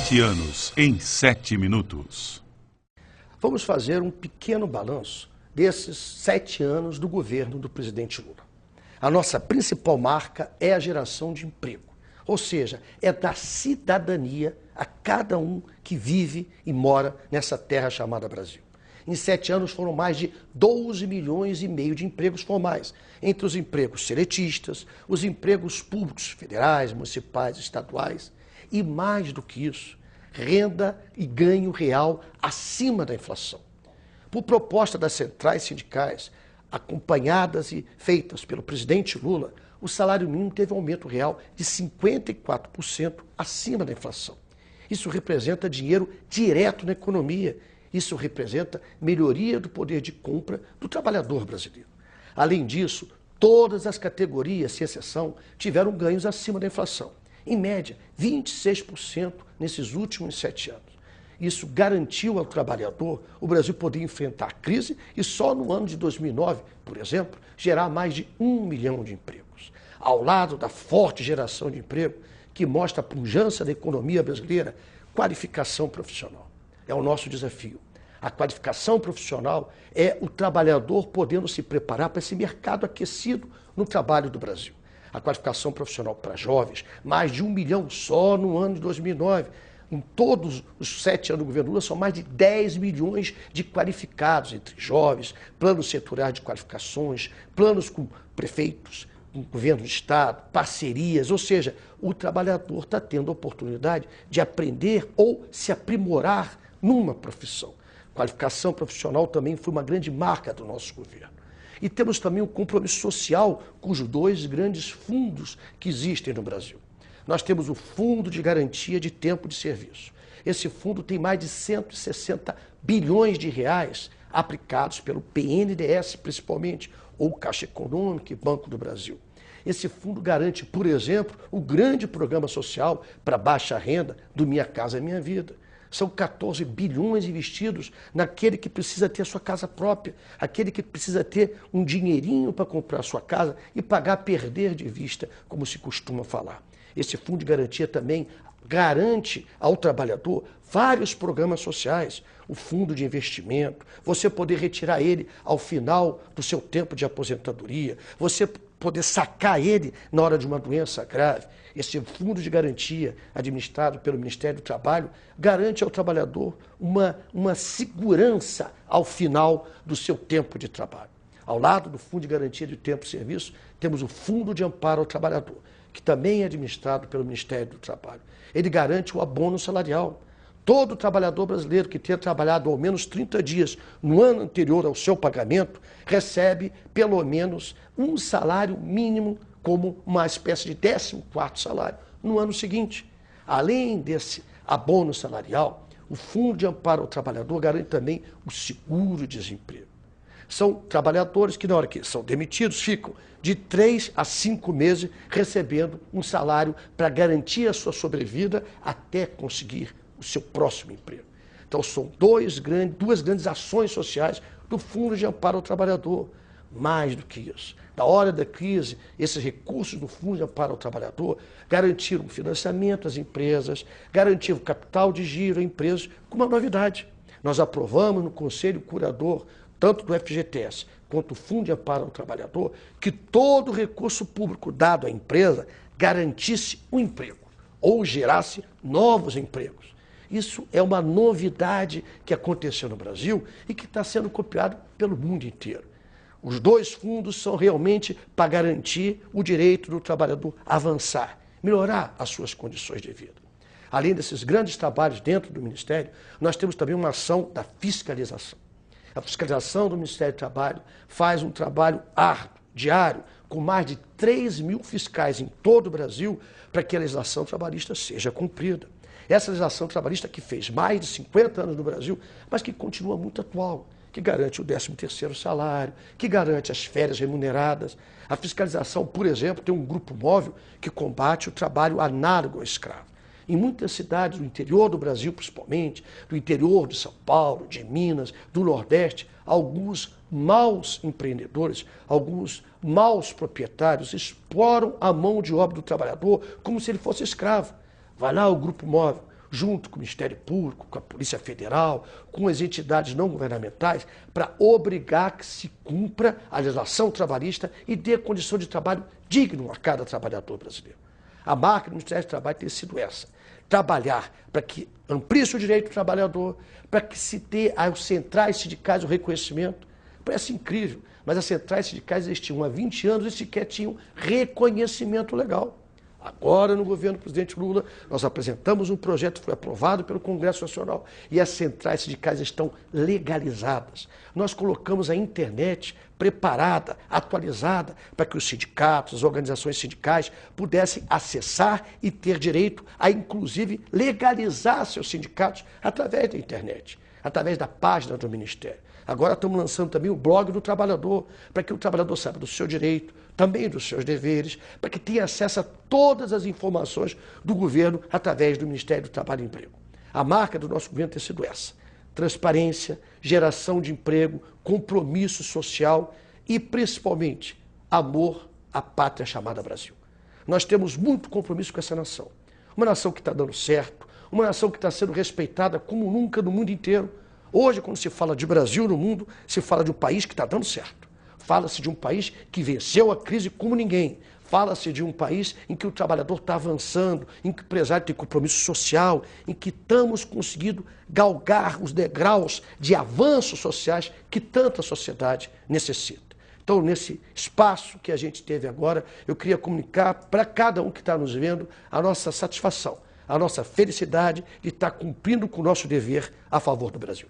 20 anos em 7 minutos. Vamos fazer um pequeno balanço desses 7 anos do governo do presidente Lula. A nossa principal marca é a geração de emprego, ou seja, é dar cidadania a cada um que vive e mora nessa terra chamada Brasil. Em 7 anos foram mais de 12 milhões e meio de empregos formais, entre os empregos seletistas, os empregos públicos federais, municipais, estaduais e, mais do que isso, renda e ganho real acima da inflação. Por proposta das centrais sindicais, acompanhadas e feitas pelo presidente Lula, o salário mínimo teve um aumento real de 54% acima da inflação. Isso representa dinheiro direto na economia. Isso representa melhoria do poder de compra do trabalhador brasileiro. Além disso, todas as categorias, sem exceção, tiveram ganhos acima da inflação. Em média, 26% nesses últimos 7 anos. Isso garantiu ao trabalhador o Brasil poder enfrentar a crise e só no ano de 2009, por exemplo, gerar mais de 1 milhão de empregos. Ao lado da forte geração de emprego, que mostra a pujança da economia brasileira, qualificação profissional. É o nosso desafio. A qualificação profissional é o trabalhador podendo se preparar para esse mercado aquecido no trabalho do Brasil. A qualificação profissional para jovens, mais de 1 milhão só no ano de 2009. Em todos os 7 anos do governo Lula, são mais de 10 milhões de qualificados entre jovens, planos setoriais de qualificações, planos com prefeitos, com o governo do estado, parcerias, ou seja, o trabalhador está tendo a oportunidade de aprender ou se aprimorar numa profissão. Qualificação profissional também foi uma grande marca do nosso governo. E temos também um compromisso social com os 2 grandes fundos que existem no Brasil. Nós temos o Fundo de Garantia de Tempo de Serviço. Esse fundo tem mais de 160 bilhões de reais aplicados pelo BNDES, principalmente, ou Caixa Econômica e Banco do Brasil. Esse fundo garante, por exemplo, o grande programa social para baixa renda do Minha Casa Minha Vida. São 14 bilhões investidos naquele que precisa ter a sua casa própria, aquele que precisa ter um dinheirinho para comprar a sua casa e pagar perder de vista, como se costuma falar. Esse fundo de garantia também garante ao trabalhador vários programas sociais, o fundo de investimento, você poder retirar ele ao final do seu tempo de aposentadoria, você poder sacar ele na hora de uma doença grave. Esse fundo de garantia, administrado pelo Ministério do Trabalho, garante ao trabalhador uma segurança ao final do seu tempo de trabalho. Ao lado do Fundo de Garantia de Tempo e Serviço, temos o Fundo de Amparo ao Trabalhador, que também é administrado pelo Ministério do Trabalho. Ele garante o abono salarial. Todo trabalhador brasileiro que tenha trabalhado ao menos 30 dias no ano anterior ao seu pagamento recebe pelo menos um salário mínimo como uma espécie de 14º salário no ano seguinte. Além desse abono salarial, o Fundo de Amparo ao Trabalhador garante também o seguro-desemprego. São trabalhadores que, na hora que são demitidos, ficam de 3 a 5 meses recebendo um salário para garantir a sua sobrevida até conseguir o seu próximo emprego. Então, são duas grandes ações sociais do Fundo de Amparo ao Trabalhador. Mais do que isso, na hora da crise, esses recursos do Fundo de Amparo ao Trabalhador garantiram financiamento às empresas, garantiram capital de giro a empresas, com uma novidade. Nós aprovamos no Conselho Curador, tanto do FGTS quanto do Fundo de Amparo ao Trabalhador, que todo recurso público dado à empresa garantisse um emprego ou gerasse novos empregos. Isso é uma novidade que aconteceu no Brasil e que está sendo copiado pelo mundo inteiro. Os 2 fundos são realmente para garantir o direito do trabalhador avançar, melhorar as suas condições de vida. Além desses grandes trabalhos dentro do Ministério, nós temos também uma ação da fiscalização. A fiscalização do Ministério do Trabalho faz um trabalho árduo, diário, com mais de 3 mil fiscais em todo o Brasil para que a legislação trabalhista seja cumprida. Essa legislação trabalhista que fez mais de 50 anos no Brasil, mas que continua muito atual, que garante o 13º salário, que garante as férias remuneradas. A fiscalização, por exemplo, tem um grupo móvel que combate o trabalho análogo ao escravo. Em muitas cidades do interior do Brasil, principalmente, do interior de São Paulo, de Minas, do Nordeste, alguns maus empreendedores, alguns maus proprietários exploram a mão de obra do trabalhador como se ele fosse escravo. Vai lá o grupo móvel, junto com o Ministério Público, com a Polícia Federal, com as entidades não governamentais, para obrigar que se cumpra a legislação trabalhista e dê condição de trabalho digno a cada trabalhador brasileiro. A marca do Ministério do Trabalho tem sido essa: trabalhar para que amplie-se o direito do trabalhador, para que se dê aos centrais sindicais o reconhecimento. Parece incrível, mas as centrais sindicais existiam há 20 anos e sequer tinham reconhecimento legal. Agora, no governo do presidente Lula, nós apresentamos um projeto que foi aprovado pelo Congresso Nacional e as centrais sindicais estão legalizadas. Nós colocamos a internet preparada, atualizada, para que os sindicatos, as organizações sindicais pudessem acessar e ter direito a, inclusive, legalizar seus sindicatos através da internet, através da página do Ministério. Agora estamos lançando também o blog do trabalhador, para que o trabalhador saiba do seu direito, também dos seus deveres, para que tenha acesso a todas as informações do governo através do Ministério do Trabalho e Emprego. A marca do nosso governo tem sido essa: transparência, geração de emprego, compromisso social e, principalmente, amor à pátria chamada Brasil. Nós temos muito compromisso com essa nação. Uma nação que está dando certo, uma nação que está sendo respeitada como nunca no mundo inteiro. Hoje, quando se fala de Brasil no mundo, se fala de um país que está dando certo. Fala-se de um país que venceu a crise como ninguém. Fala-se de um país em que o trabalhador está avançando, em que o empresário tem compromisso social, em que estamos conseguindo galgar os degraus de avanços sociais que tanta sociedade necessita. Então, nesse espaço que a gente teve agora, eu queria comunicar para cada um que está nos vendo a nossa satisfação, a nossa felicidade de estar cumprindo com o nosso dever a favor do Brasil.